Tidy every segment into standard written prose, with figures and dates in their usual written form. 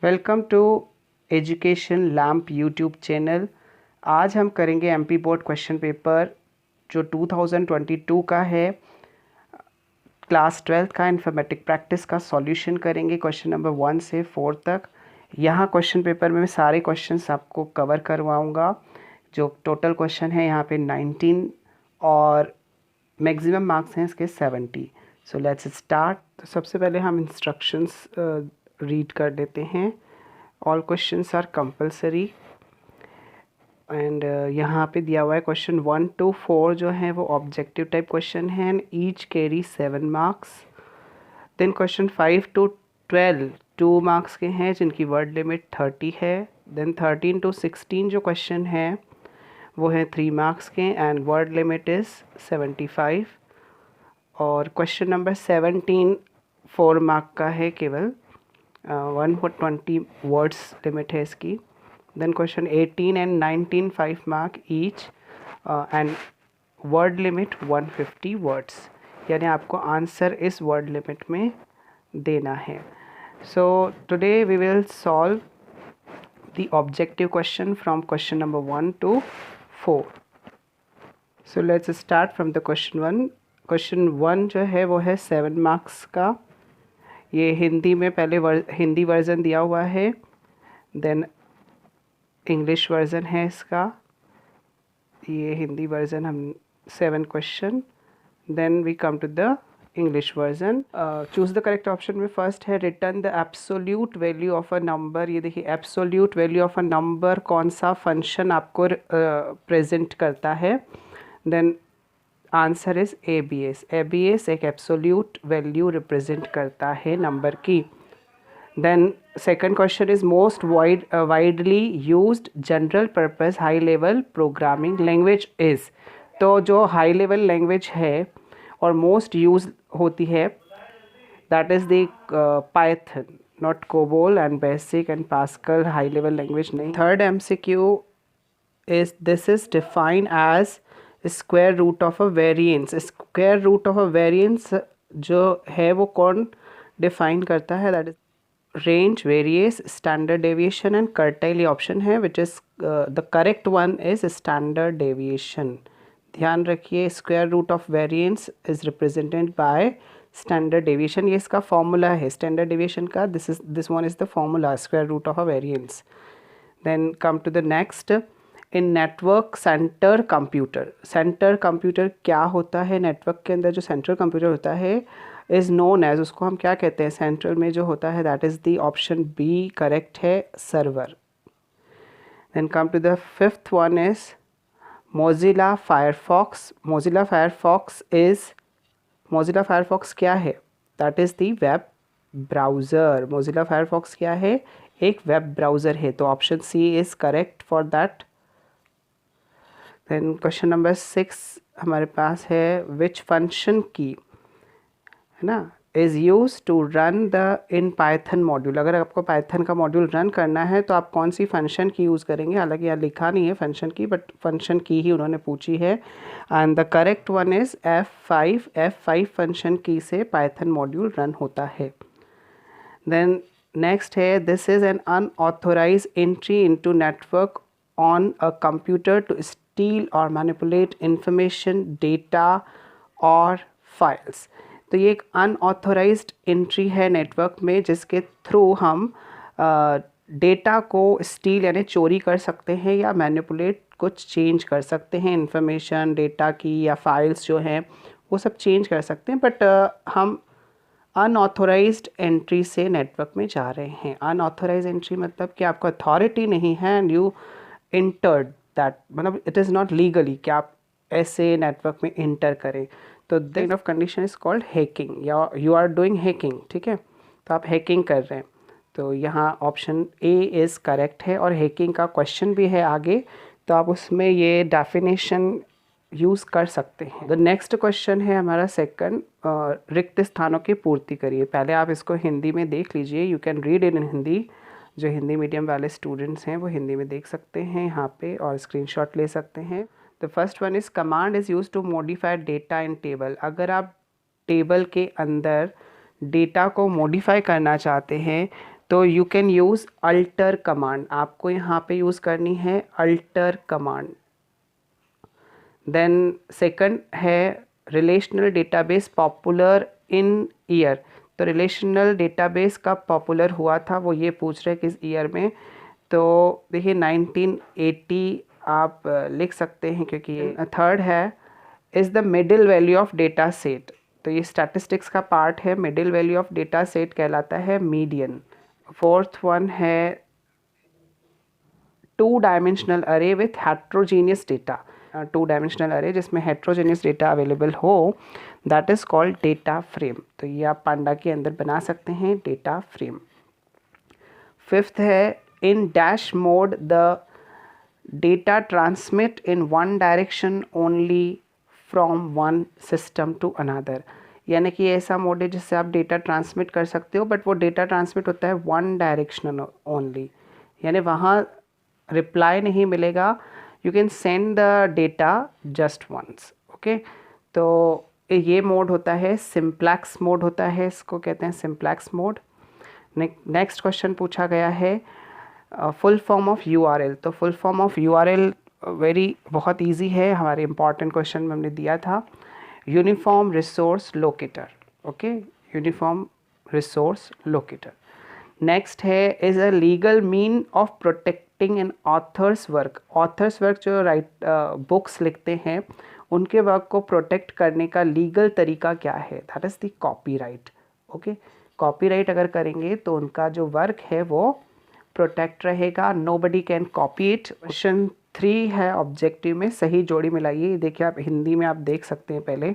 Welcome to education lamp YouTube channel. आज हम करेंगे एमपी बोर्ड क्वेश्चन पेपर जो 2022 का है, क्लास 12 का इन्फॉर्मेटिक प्रैक्टिस का सॉल्यूशन करेंगे क्वेश्चन नंबर 1 से 4 तक। यहाँ क्वेश्चन पेपर में मैं सारे क्वेश्चंस आपको कवर करवाऊँगा। जो टोटल क्वेश्चन है यहाँ पे 19 और मैक्सिमम मार्क्स हैं इसके 70। So let's start. तो सबसे पहले हम इंस्ट्रक्शंस रीड कर लेते हैं। All questions are compulsory and यहाँ पे दिया हुआ है क्वेश्चन 1 to 4 जो है वो ऑब्जेक्टिव टाइप क्वेश्चन है and each carry 7 marks. Then question 5 to 12 2 marks के हैं जिनकी वर्ड लिमिट 30 है। देन 13 to 16 जो क्वेश्चन है वो है 3 मार्क्स के एंड वर्ड लिमिट इज़ 75। और क्वेश्चन नंबर 17 4 मार्क का है, केवल 120 वर्ड्स लिमिट है इसकी। Then question 18 and 19 5 mark each and word limit 150 words, यानी आपको आंसर इस वर्ड लिमिट में देना है। So today we will solve the objective question from question number 1 to 4। So let's start from the question 1। Question 1 जो है वो है 7 मार्क्स का। ये हिंदी में पहले हिंदी वर्ज़न दिया हुआ है, देन इंग्लिश वर्ज़न है इसका। ये हिंदी वर्ज़न हम 7 question, then we come to the English version. Choose the correct option में फर्स्ट है return the absolute value of a number. ये देखिए absolute value of a number कौन सा फंक्शन आपको प्रेजेंट करता है। Then answer is ABS। ABS एक एब्सोल्यूट वैल्यू रिप्रेजेंट करता है नंबर की। Then second question is most widely used general purpose high level programming language is. तो जो हाई लेवल लैंग्वेज है और मोस्ट यूज होती है that is the Python, not COBOL and BASIC and Pascal high level language नहीं। Third MCQ is this is defined as square root of a variance. Square root of a variance जो है वो कौन define करता है? That is range, variance, standard deviation and quartile. ये option है which is the correct one is standard deviation. ध्यान रखिए, square root of variance is represented by standard deviation. ये इसका फॉर्मूला है स्टैंडर्ड डेविएशन का। This one is the formula square root of a variance. Then come to the next. In network centre computer, centre computer क्या होता है? Network के अंदर जो सेंट्रल कंप्यूटर होता है इज़ नोन एज, उसको हम क्या कहते हैं सेंट्रल में जो होता है? That is the option B correct है, server. Then come to the fifth one is Mozilla Firefox. Mozilla Firefox क्या है? That is the web browser. Mozilla Firefox क्या है? एक वेब ब्राउज़र है। तो option C is correct for that. Then question number 6 हमारे पास है विच फंक्शन की, है ना, is use to run the in Python module. अगर आपको पाइथन का मॉड्यूल रन करना है तो आप कौन सी फंक्शन की यूज़ करेंगे? हालांकि यहाँ लिखा नहीं है फंक्शन की, बट फंक्शन की ही उन्होंने पूछी है and the correct one is F5। F5 function की से पाइथन मॉड्यूल रन होता है। देन नेक्स्ट है this is an unauthorised entry into network on a computer to steal और मैनिपुलेट इंफॉर्मेशन, डेटा और फाइल्स। तो ये एक अनऑथोराइज्ड एंट्री है नेटवर्क में जिसके थ्रू हम डेटा को स्टील यानी चोरी कर सकते हैं या मैनिपुलेट कुछ चेंज कर सकते हैं, इंफॉर्मेशन, डेटा की या फाइल्स जो हैं वो सब चेंज कर सकते हैं। बट हम अनऑथोराइज्ड एंट्री से नेटवर्क में जा रहे हैं। अनऑथोराइज्ड एंट्री मतलब कि आपको अथॉरिटी नहीं है एंड यू इंटर्ड दैट, मतलब इट इज़ नॉट लीगली कि आप ऐसे नेटवर्क में इंटर करें। तो this kind of condition is called hacking या यू आर डूइंग हैकिंग। ठीक है, तो आप हैकिंग कर रहे हैं। तो यहाँ ऑप्शन ए इज़ करेक्ट है और हैकिंग का क्वेश्चन भी है आगे, तो आप उसमें ये डेफिनेशन यूज़ कर सकते हैं। द नेक्स्ट क्वेश्चन है हमारा सेकंड, रिक्त स्थानों की पूर्ति करिए। पहले आप इसको हिंदी में देख लीजिए, you can read in Hindi. जो हिंदी मीडियम वाले स्टूडेंट्स हैं वो हिंदी में देख सकते हैं यहाँ पे और स्क्रीनशॉट ले सकते हैं। The first one is command is use to modify data in table. अगर आप टेबल के अंदर डेटा को मॉडिफाई करना चाहते हैं तो you can use alter command, आपको यहाँ पे यूज़ करनी है अल्टर कमांड। देन सेकंड है relational database popular in year, तो रिलेशनल डेटाबेस कब पॉपुलर हुआ था वो ये पूछ रहे किस ईयर में। तो देखिए 1980 आप लिख सकते हैं, क्योंकि ये थर्ड है is the middle value of data set, तो ये स्टैटिस्टिक्स का पार्ट है, middle value of data set कहलाता है मीडियन। फोर्थ वन है 2 डायमेंशनल अरे विथ हेट्रोजीनियस डेटा, 2 डायमेंशनल अरे जिसमें हेट्रोजीनियस डेटा अवेलेबल हो, that is called data frame. तो ये आप पांडा के अंदर बना सकते हैं डेटा फ्रेम। फिफ्थ है in dash mode the data transmit in one direction only from one system to another, यानी कि ऐसा मोड है जिससे आप डेटा ट्रांसमिट कर सकते हो, बट वो डेटा ट्रांसमिट होता है वन डायरेक्शन ओनली, यानी वहाँ रिप्लाई नहीं मिलेगा, you can send the data just once. Okay, तो ये मोड होता है सिंप्लेक्स मोड होता है, इसको कहते हैं सिंप्लेक्स मोड। नेक्स्ट क्वेश्चन पूछा गया है फुल फॉर्म ऑफ यूआरएल, तो फुल फॉर्म ऑफ यूआरएल बहुत इजी है, हमारे इंपॉर्टेंट क्वेश्चन में हमने दिया था, uniform resource locator. Okay, uniform resource locator. Next है is a legal mean of protecting an author's work, author's work जो बुक्स लिखते हैं उनके वर्क को प्रोटेक्ट करने का लीगल तरीका क्या है, that is the copyright. Okay, copyright अगर करेंगे तो उनका जो वर्क है वो प्रोटेक्ट रहेगा, nobody can copy it. Question 3 है ऑब्जेक्टिव में सही जोड़ी मिलाइए, देखिए आप हिंदी में आप देख सकते हैं, पहले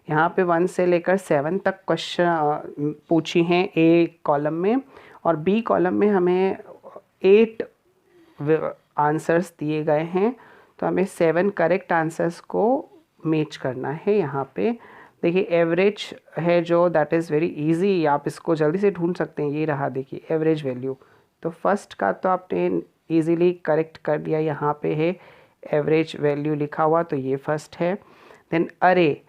यहाँ पे 1 से लेकर 7 तक क्वेश्चन पूछी हैं ए कॉलम में, और बी कॉलम में हमें 8 आंसर्स दिए गए हैं, तो हमें 7 करेक्ट आंसर्स को मैच करना है। यहाँ पे देखिए एवरेज है जो दैट इज़ वेरी इजी, आप इसको जल्दी से ढूंढ सकते हैं, ये रहा देखिए एवरेज वैल्यू, तो फर्स्ट का तो आपने इजीली करेक्ट कर दिया, यहाँ पे है एवरेज वैल्यू लिखा हुआ, तो ये फर्स्ट है। देन अरे,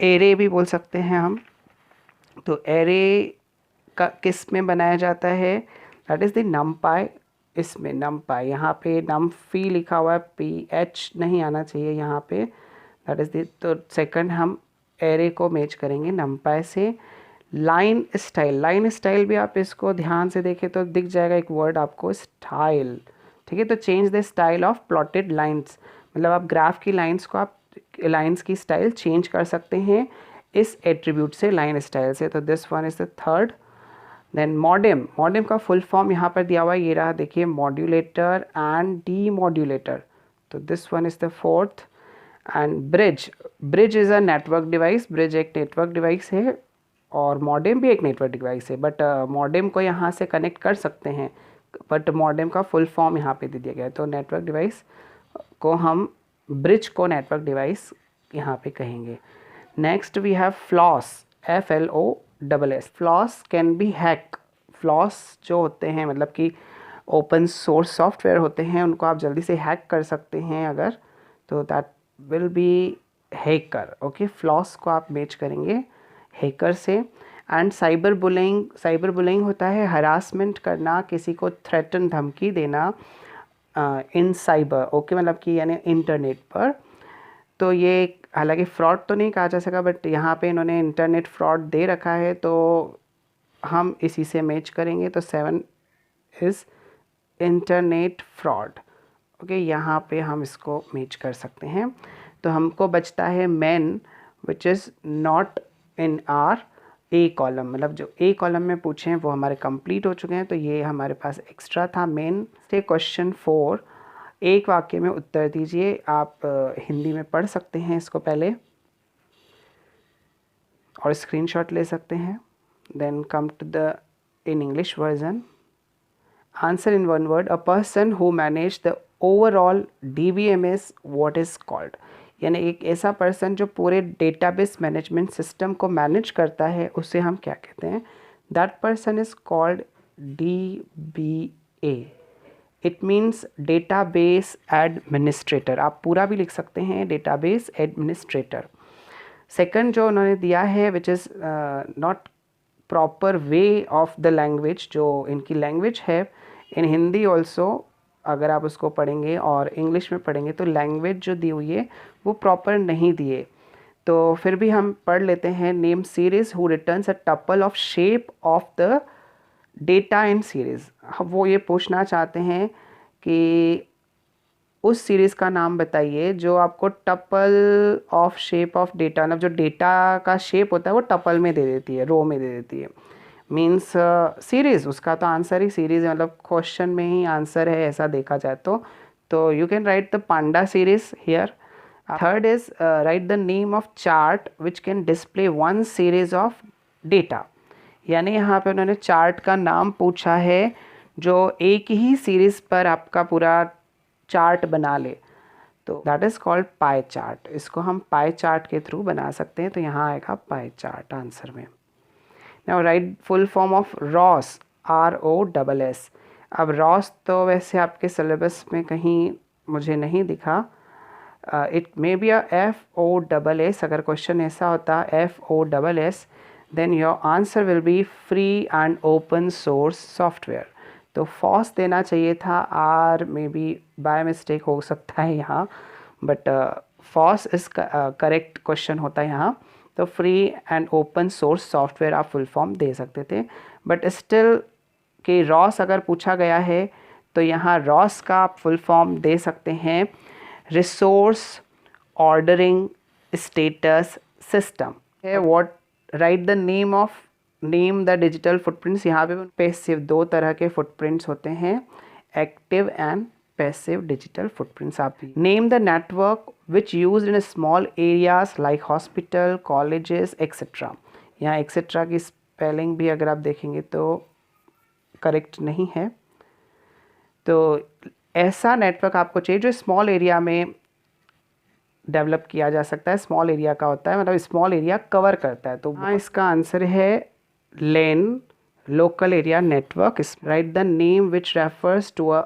एरे भी बोल सकते हैं हम, तो एरे का किस में बनाया जाता है, दैट इज़ द नमपाई, इसमें नमपाई, यहाँ पे नमफी लिखा हुआ है, PH नहीं आना चाहिए यहाँ पे, दैट इज़ द, तो सेकंड हम एरे को मैच करेंगे नमपाई से। लाइन स्टाइल, लाइन स्टाइल भी आप इसको ध्यान से देखें तो दिख जाएगा एक वर्ड आपको स्टाइल, ठीक है, तो change the style of plotted lines, मतलब आप ग्राफ की लाइंस को आप लाइंस की स्टाइल चेंज कर सकते हैं इस एट्रीब्यूट से, लाइन स्टाइल से, तो this one is the third. Then modem, modem का फुल फॉर्म यहाँ पर दिया हुआ है, ये रहा देखिए मॉड्यूलेटर एंड डी मॉड्यूलेटर, तो this one is the fourth. And bridge, bridge is a network device, bridge एक नेटवर्क डिवाइस है और मॉडेम भी एक नेटवर्क डिवाइस है, बट मॉडेम को यहाँ से कनेक्ट कर सकते हैं, बट मॉडेम का फुल फॉर्म यहाँ पे दे दिया गया है, तो नेटवर्क डिवाइस को हम ब्रिज को नेटवर्क डिवाइस यहाँ पे कहेंगे। Next we have floss, FLOSS, floss can be hack, floss जो होते हैं मतलब कि ओपन सोर्स सॉफ्टवेयर होते हैं, उनको आप जल्दी से हैक कर सकते हैं अगर, तो that will be hacker. Okay, floss को आप मैच करेंगे हैकर से। And cyber bullying, cyber bullying होता है हरासमेंट करना, किसी को थ्रेटन धमकी देना इन साइबर, ओके, मतलब कि यानी इंटरनेट पर, तो ये हालांकि फ्रॉड तो नहीं कहा जा सका, बट यहाँ पे इन्होंने इंटरनेट फ्रॉड दे रखा है, तो हम इसी से मैच करेंगे, तो 7 इज़ इंटरनेट फ्रॉड। ओके, यहाँ पे हम इसको मैच कर सकते हैं, तो हमको बचता है main which is not in R A column, मतलब जो ए कॉलम में पूछे हैं वो हमारे कंप्लीट हो चुके हैं, तो ये हमारे पास एक्स्ट्रा था मेन से। क्वेश्चन 4, एक वाक्य में उत्तर दीजिए, आप हिंदी में पढ़ सकते हैं इसको पहले और स्क्रीनशॉट ले सकते हैं, then come to the in English version. Answer in one word, a person who manage the overall DBMS what is called, यानी एक ऐसा पर्सन जो पूरे डेटाबेस मैनेजमेंट सिस्टम को मैनेज करता है उसे हम क्या कहते हैं, that person is called DBA, it means database administrator, आप पूरा भी लिख सकते हैं डेटाबेस एडमिनिस्ट्रेटर। सेकंड जो उन्होंने दिया है which is not proper way of the language, जो इनकी लैंग्वेज है इन हिंदी ऑल्सो, अगर आप उसको पढ़ेंगे और इंग्लिश में पढ़ेंगे तो लैंग्वेज जो दी हुई है वो प्रॉपर नहीं दिए। तो फिर भी हम पढ़ लेते हैं। Name series who returns a tuple of shape of the data in series. वो ये पूछना चाहते हैं कि उस सीरीज़ का नाम बताइए जो आपको tuple of shape of data, मतलब जो डेटा का शेप होता है वो टपल में दे देती है, रो में दे देती है। मीन्स सीरीज़, उसका तो आंसर ही सीरीज़ है, मतलब क्वेश्चन में ही आंसर है ऐसा देखा जाए तो you can write the Panda series here. Third is write the name of chart which can display one series of data. यानी यहाँ पे उन्होंने चार्ट का नाम पूछा है जो एक ही सीरीज़ पर आपका पूरा चार्ट बना ले, तो that is called pie chart. इसको हम पाई चार्ट के थ्रू बना सकते हैं, तो यहाँ आएगा पाई चार्ट आंसर में। Now write full form of ROSS, ROSS। अब रॉस तो वैसे आपके सिलेबस में कहीं मुझे नहीं दिखा, it may be a FOSS। अगर क्वेश्चन ऐसा होता FOSS then your answer will be free and open source software. तो फॉस देना चाहिए था, or may be by mistake हो सकता है यहाँ, but FOSS is correct question होता है यहाँ। तो free and open source software आप फुल फॉर्म दे सकते थे, बट स्टिल कि रॉस अगर पूछा गया है तो यहाँ रॉस का आप फुल फॉर्म दे सकते हैं रिसोर्स ऑर्डरिंग स्टेटस सिस्टम है। What write the name of name the digital footprints. यहाँ पे सिर्फ दो तरह के फुटप्रिंट्स होते हैं, active and passive digital footprints. आप name the network which used in small areas like hospital, colleges etcetera. यहाँ एक्सेट्रा की स्पेलिंग भी अगर आप देखेंगे तो करेक्ट नहीं है। तो ऐसा नेटवर्क आपको चाहिए जो स्मॉल एरिया में डेवलप किया जा सकता है, स्मॉल एरिया का होता है, मतलब स्मॉल एरिया कवर करता है। तो हाँ, इसका आंसर है LAN, local area network. Write the name which refers to a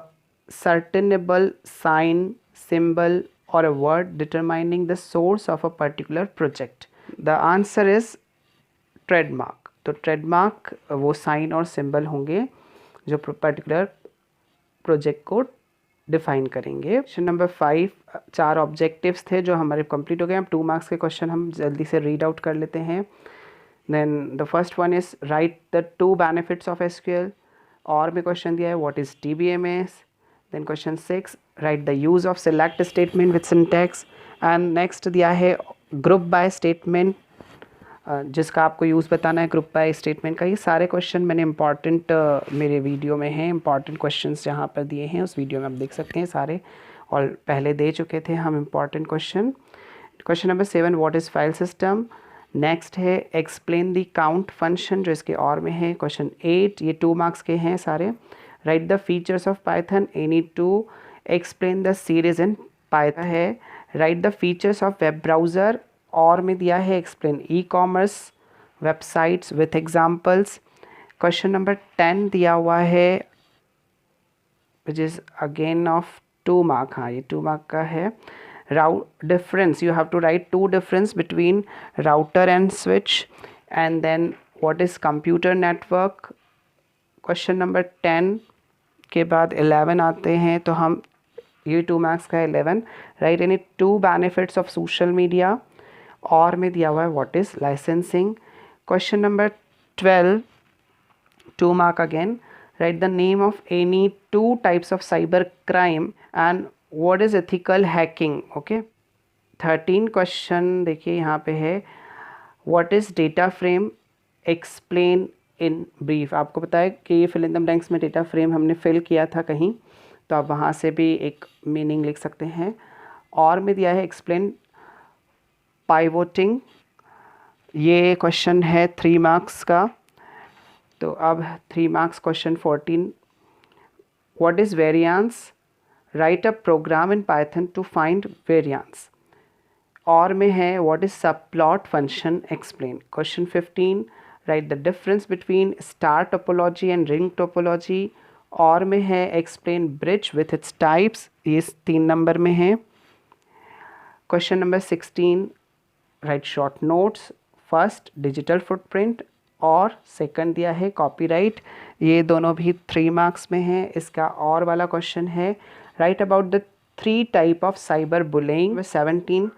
certain sign, symbol और a word determining the source of a particular project. The answer is trademark. तो trademark वो sign और सिंबल होंगे जो particular project को define करेंगे। Question number 5, 4 objectives थे जो हमारे कंप्लीट हो गए। अब 2 मार्क्स के क्वेश्चन हम जल्दी से रीड आउट कर लेते हैं। Then the first one is write the 2 benefits of SQL। और में क्वेश्चन दिया है what is DBMS। Then question 6 write the use of select statement with syntax. And next दिया है ग्रुप बाय स्टेटमेंट, जिसका आपको यूज़ बताना है ग्रुप बाय स्टेटमेंट का। ये सारे क्वेश्चन मैंने इंपॉर्टेंट मेरे वीडियो में हैं, इंपॉर्टेंट क्वेश्चंस जहाँ पर दिए हैं उस वीडियो में आप देख सकते हैं सारे, और पहले दे चुके थे हम important question. Question number 7 what is file system. Next है एक्सप्लेन द काउंट फंक्शन जो इसके और में है। क्वेश्चन 8, ये 2 मार्क्स के हैं सारे। Write the features of Python, any two explain the series in Python है। Write the features of web browser, और में दिया है explain e-commerce websites with examples. Question number 10 दिया हुआ है which is again of 2 mark. हाँ, ये 2 मार्क का है। Route difference, you have to write 2 difference between router and switch, and then what is computer network. Question number 10 के बाद 11 आते हैं, तो हम ये 2 मार्क्स का है 11। Right any 2 benefits of social media, और में दिया हुआ है what is licensing. Question number 12 2 mark again. Right the name of any 2 types of cyber crime and what is ethical hacking. Okay, 13 question देखिए यहाँ पे है what is data frame, explain in brief. आपको पता है कि ये फिल इन द ब्लैंक्स में डेटा फ्रेम हमने फिल किया था कहीं, तो आप वहाँ से भी एक मीनिंग लिख सकते हैं। और में दिया है एक्सप्लेन पाइवोटिंग, ये क्वेश्चन है 3 मार्क्स का। तो अब 3 marks question 14 what is variance, write a program in Python to find variance. और में है what is sub plot function, explain. Question 15 write the difference between star topology and ring topology. और में है explain bridge with its types, ये 3 number में है। Question number 16 write short notes, first digital footprint, और सेकंड दिया है copyright. ये दोनों भी 3 मार्क्स में हैं। इसका और वाला क्वेश्चन है right about the 3 type of cyber bullying. 17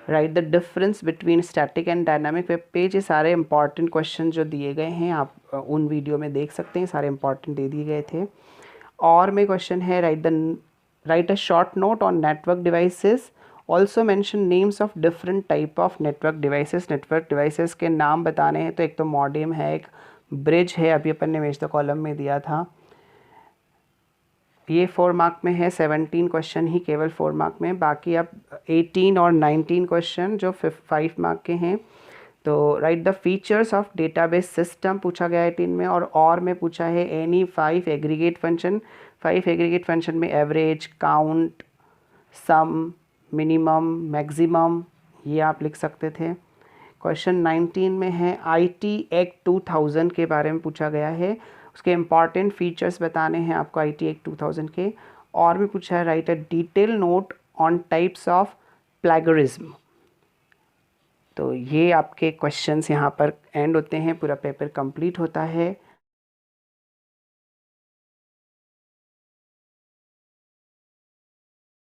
right the difference between static and dynamic web page. ये सारे इंपॉर्टेंट क्वेश्चन जो दिए गए हैं आप उन वीडियो में देख सकते हैं, सारे इंपॉर्टेंट दे दिए गए थे। और में क्वेश्चन है right a short note on network devices, also mention names of different type of network devices. Network devices के नाम बताने हैं, तो एक तो मॉडेम है, एक ब्रिज है, अभी अपन ने मेज द कॉलम में दिया था। ये 4 मार्क में है, 17 क्वेश्चन ही केवल 4 मार्क में, बाकी अब 18 और 19 क्वेश्चन जो 5 मार्क के हैं। तो right the features of database system पूछा गया है 3 में, और में पूछा है any 5 aggregate function. 5 aggregate function में एवरेज, काउंट, सम, मिनिमम, मैक्सिमम, ये आप लिख सकते थे। क्वेश्चन 19 में है IT एक्ट 2000 के बारे में पूछा गया है, उसके इम्पॉर्टेंट फीचर्स बताने हैं आपको IT एक्ट 2000 के। और भी पूछा है right a detail note on types of plagiarism. तो ये आपके क्वेश्चंस यहाँ पर एंड होते हैं, पूरा पेपर कंप्लीट होता है।